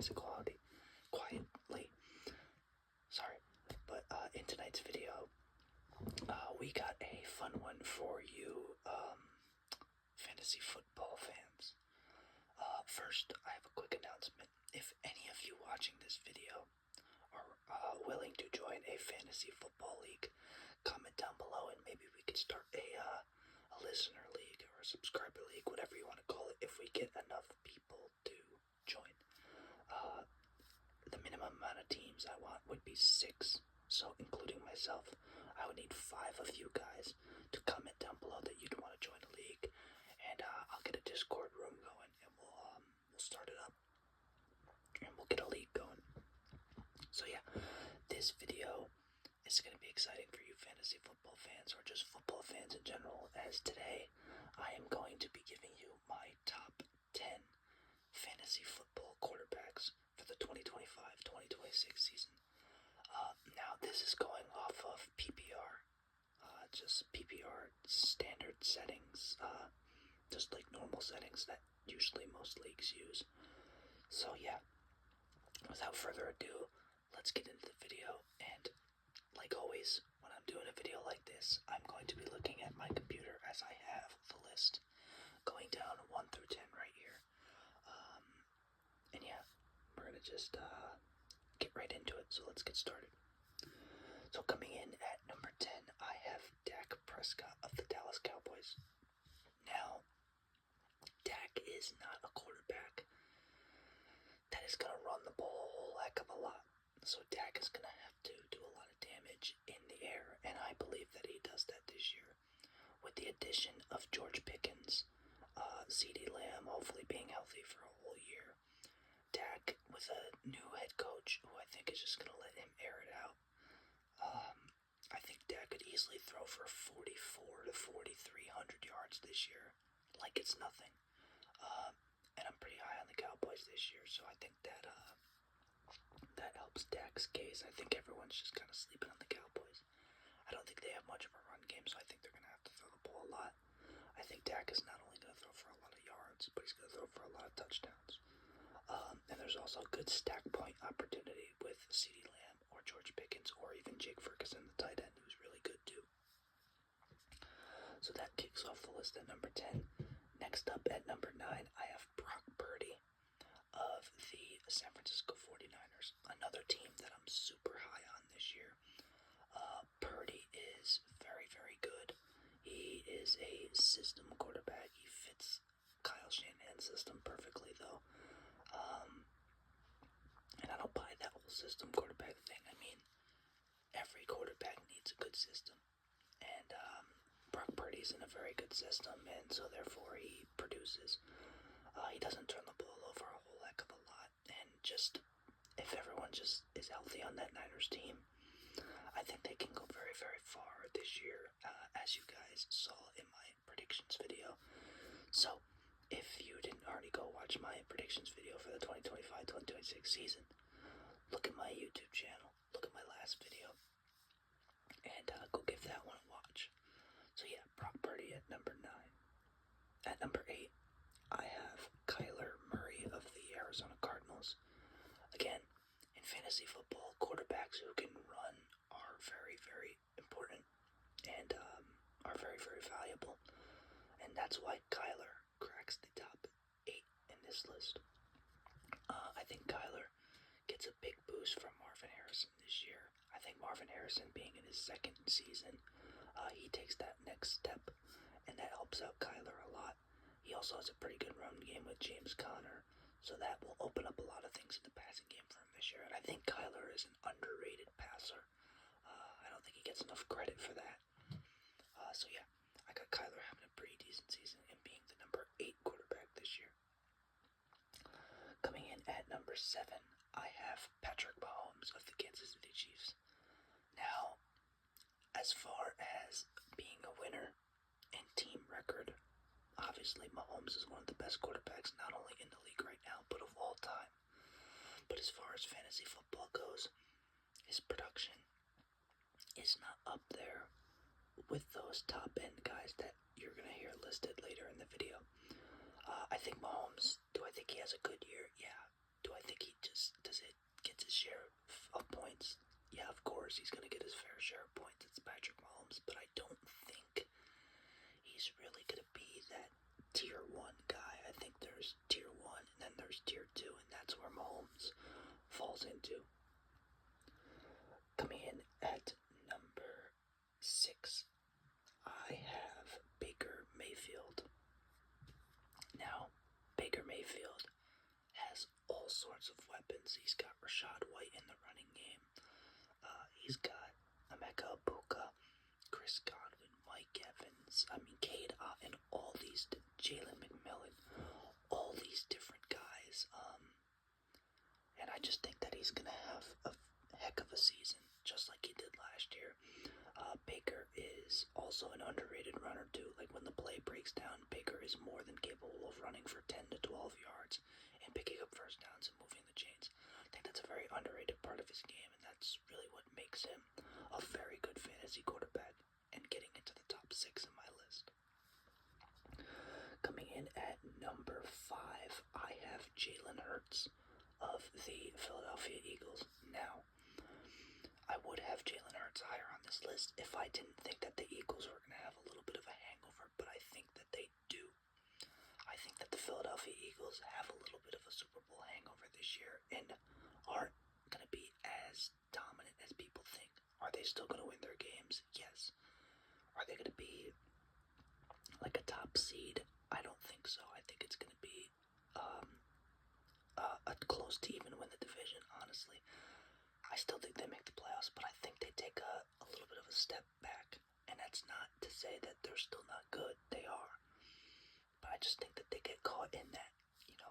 nice and quietly. Sorry. But in tonight's video, we got a fun one for you, fantasy football fans. First, I have a quick announcement. If any of you watching this video are willing to join a fantasy football league, comment down below and maybe we could start a listener league or a subscriber league, whatever you want to call it, if we get enough people to join. The minimum amount of teams I want would be 6, so including myself, I would need 5 of you guys to comment down below that you'd want to join a league, and I'll get a Discord room going, and we'll start it up, and we'll get a league going. So yeah, this video is going to be exciting for you fantasy football fans, or just football fans in general, as today I am going to be giving you my top 10 fantasy football quarterbacks for the 2025-2026 season. Now this is going off of PPR, just PPR standard settings, just like normal settings that usually most leagues use. So yeah, without further ado, let's get into the video. And like always, when I'm doing a video like this, I'm going to be looking at my computer as I have the list going down 1 through 10 right here. And yeah, we're gonna just get right into it. So let's get started. So coming in at number 10, I have Dak Prescott of the Dallas Cowboys. Now, Dak is not a quarterback that is going to run the ball a whole heck of a lot. So Dak is going to have to do a lot of damage in the air, and I believe that he does that this year. With the addition of George Pickens, CeeDee Lamb hopefully being healthy for a whole year, Dak with a new head coach who I think is just going to let him air it out. I think Dak could easily throw for 44 to 4,300 yards this year, like it's nothing. And I'm pretty high on the Cowboys this year, so I think that that helps Dak's case. I think everyone's just kind of sleeping on the Cowboys. I don't think they have much of a run game, so I think they're going to have to throw the ball a lot. I think Dak is not only going to throw for a lot of yards, but he's going to throw for a lot of touchdowns. And there's also a good stack point opportunity with CeeDee Lamb or George Pickens or even Jake Ferguson, the tight end, who's really good too. So that kicks off the list at number 10. Next up at number 9, I have Brock Purdy of the San Francisco 49ers, another team that I'm super high on this year. Purdy is very, very good. He is a system quarterback. He fits Kyle Shanahan's system perfectly, though. And I don't buy that whole system quarterback thing. I mean, every quarterback needs a good system. And Brock Purdy's in a very good system, and so therefore he produces. He doesn't turn the ball over a whole heck of a lot. And just, if everyone just is healthy on that Niners team, I think they can go very, very far this year, as you guys saw in my predictions video. So, if you didn't already go watch my predictions video for the 2025-2026 season, look at my YouTube channel, look at my last video, and go give that one a watch. So yeah, Brock Purdy at number 9. At number 8, I have Kyler Murray of the Arizona Cardinals. Again, in fantasy football, quarterbacks who can run are very, very important and are very, very valuable. And that's why Kyler cracks the top 8 in this list. I think Kyler gets a big boost from Marvin Harrison this year. I think Marvin Harrison being in his second season, he takes that next step, and that helps out Kyler a lot. He also has a pretty good run game with James Conner, so that will open up a lot of things in the passing game for him this year. And I think Kyler is an underrated passer. I don't think he gets enough credit for that. So yeah, I got Kyler having a pretty decent season and being the number 8 quarterback this year. Coming in at number 7, I have Patrick Mahomes of the Kansas City Chiefs. Now, as far as being a winner and team record, obviously Mahomes is one of the best quarterbacks not only in the league right now, but of all time. But as far as fantasy football goes, his production is not up there with those top end guys that you're going to hear listed later in the video. I think Mahomes, do I think he has a good year? Yeah. Do I think he does it get his share of points? Yeah, of course he's gonna get his fair share of points. It's Patrick Mahomes, but I don't think he's really gonna be that tier 1 guy. I think there's tier 1 and then there's tier 2, and that's where Mahomes falls into. Coming in at number 6, I have Baker Mayfield. Now, Baker Mayfield has all sorts of weapons. He's got Rashad White in the running game. He's got Emeka Ibuka, Chris Godwin, Mike Evans, Cade Otton, all these, Jalen McMillan, all these different guys. And I just think that he's going to have a heck of a season, just like he did last year. Baker is also an underrated runner too. Like when the play breaks down, Baker is more than capable of running for 10 to 12 yards and picking up first downs and moving the chains. I think that's a very underrated part of his game, and that's really what makes him a very good fantasy quarterback and getting into the top 6 in my list. Coming in at number 5, I have Jalen Hurts of the Philadelphia Eagles. Now, I would have Jalen Hurts higher on this list if I didn't think that the Eagles were going to have a little bit of a hangover, but I think that they do. I think that the Philadelphia Eagles have a little bit of a Super Bowl hangover this year and aren't going to be as dominant as people think. Are they still going to win their games? Yes. Are they going to be like a top seed? I don't think so. I think it's going to be close to even win the division, honestly. I still think they make the playoffs, but I think they take a little bit of a step back. And that's not to say that they're still not good. They are. But I just think that they get caught in that,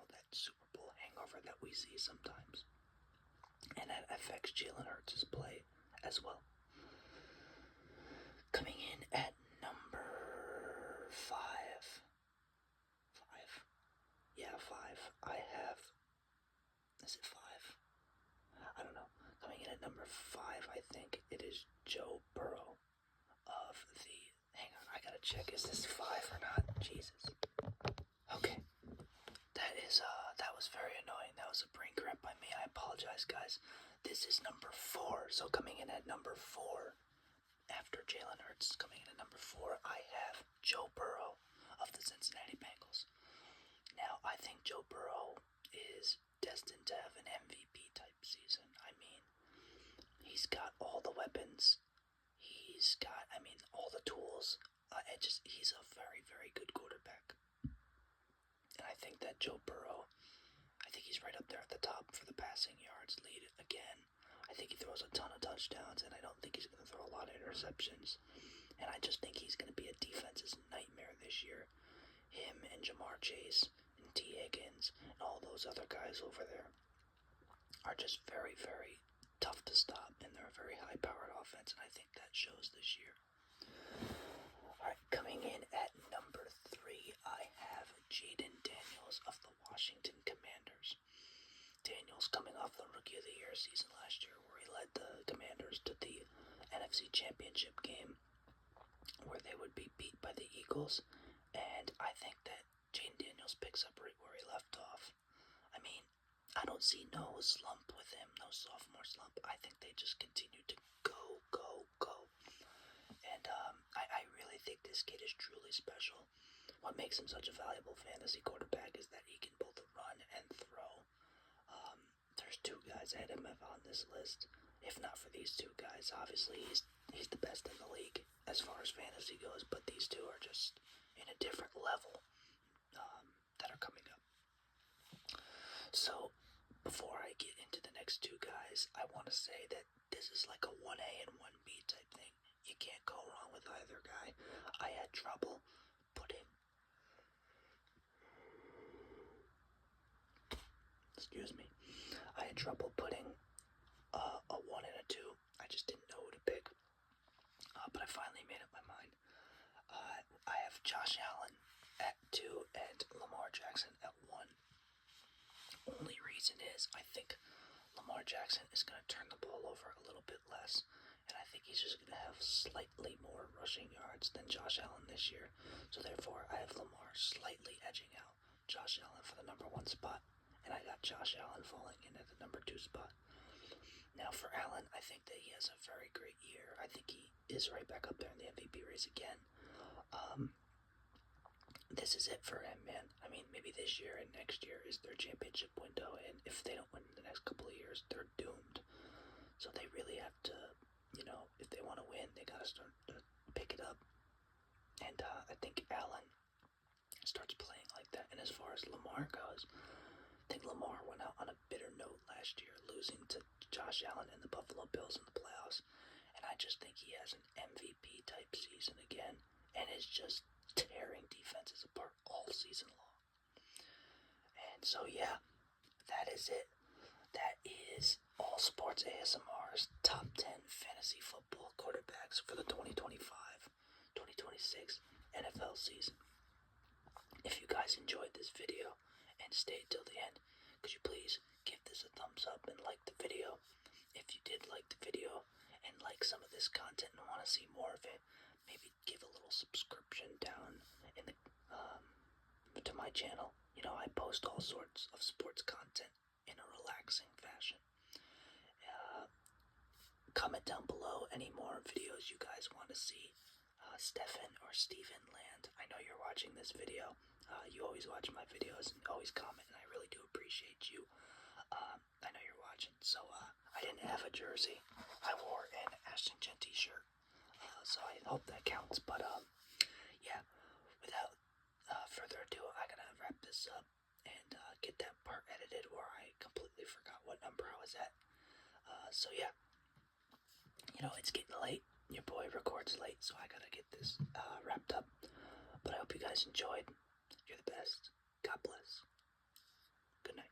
that Super Bowl hangover that we see sometimes. And that affects Jalen Hurts' play as well. Coming in at number 5. 5. I have... Is it 5? I don't know. Coming in at number 5, I think it is Joe Burrow of the... Hang on, I gotta check. Is this 5 or not? Jesus. Okay. That was very annoying. That was a brain cramp by me. I apologize, guys. This is number 4. So coming in at number 4, after Jalen Hurts coming in at number 4, I have Joe Burrow of the Cincinnati Bengals. Now, I think Joe Burrow is destined to have an MVP type season. He's got all the weapons. He's got, all the tools. He's a very, very good quarterback. And I think that Joe Burrow, he's right up there at the top for the passing yards lead again. I think he throws a ton of touchdowns, and I don't think he's going to throw a lot of interceptions. And I just think he's going to be a defense's nightmare this year. Him and Jamar Chase and T. Higgins and all those other guys over there are just very, very tough to stop, and they're a very high-powered offense, and I think that shows this year. Alright, coming in at number 3, I have Jaden Daniels of the Washington Commanders. Daniels coming off the Rookie of the Year season last year, where he led the Commanders to the NFC Championship game, where they would be beat by the Eagles, and I think that Jaden Daniels picks up right where he left off. I don't see no slump with him, no sophomore slump. I think they just continue to go. And I really think this kid is truly special. What makes him such a valuable fantasy quarterback is that he can both run and throw. There's 2 guys ahead of him on this list. If not for these 2 guys, obviously he's the best in the league as far as fantasy goes, but these 2 are just in a different level that are coming up. So, before I get into the next 2 guys, I want to say that this is like a 1A and 1B type thing. You can't go wrong with either guy. I had trouble putting... Excuse me. I had trouble putting a 1 and a 2. I just didn't know who to pick. But I finally made up my mind. I have Josh Allen at 2 and Lamar Jackson at 1. Only reason is I think Lamar Jackson is going to turn the ball over a little bit less, and I think he's just going to have slightly more rushing yards than Josh Allen this year. So therefore, I have Lamar slightly edging out Josh Allen for the number 1 spot, and I got Josh Allen falling in at the number 2 spot. Now for Allen, I think that he has a very great year. I think he is right back up there in the MVP race again. This is it for him, man. I mean, maybe this year and next year is their championship window, and if they don't win in the next couple of years, they're doomed. So they really have to, if they want to win, they gotta start to pick it up. And I think Allen starts playing like that. And as far as Lamar goes, I think Lamar went out on a bitter note last year, losing to Josh Allen and the Buffalo Bills in the playoffs. And I just think he has an MVP type season again, and is just tearing defenses apart all season long. And so yeah, that is it. That is All Sports ASMR's top 10 fantasy football quarterbacks for the 2025-2026 NFL season. If you guys enjoyed this video and stayed till the end, could you please give this a thumbs up and like the video? If you did like the video and like some of this content and want to see more of it, maybe give a little subscription down in the to my channel. I post all sorts of sports content in a relaxing fashion. Comment down below any more videos you guys want to see. Stefan or Steven Land, I know you're watching this video. You always watch my videos and always comment, and I really do appreciate you. I know you're watching. So I didn't have a jersey. I wore an Ashton Genty shirt. So I hope that counts. But yeah, without further ado, I gotta wrap this up and get that part edited where I completely forgot what number I was at. So yeah, it's getting late. Your boy records late, so I gotta get this wrapped up. But I hope you guys enjoyed. You're the best. God bless. Good night.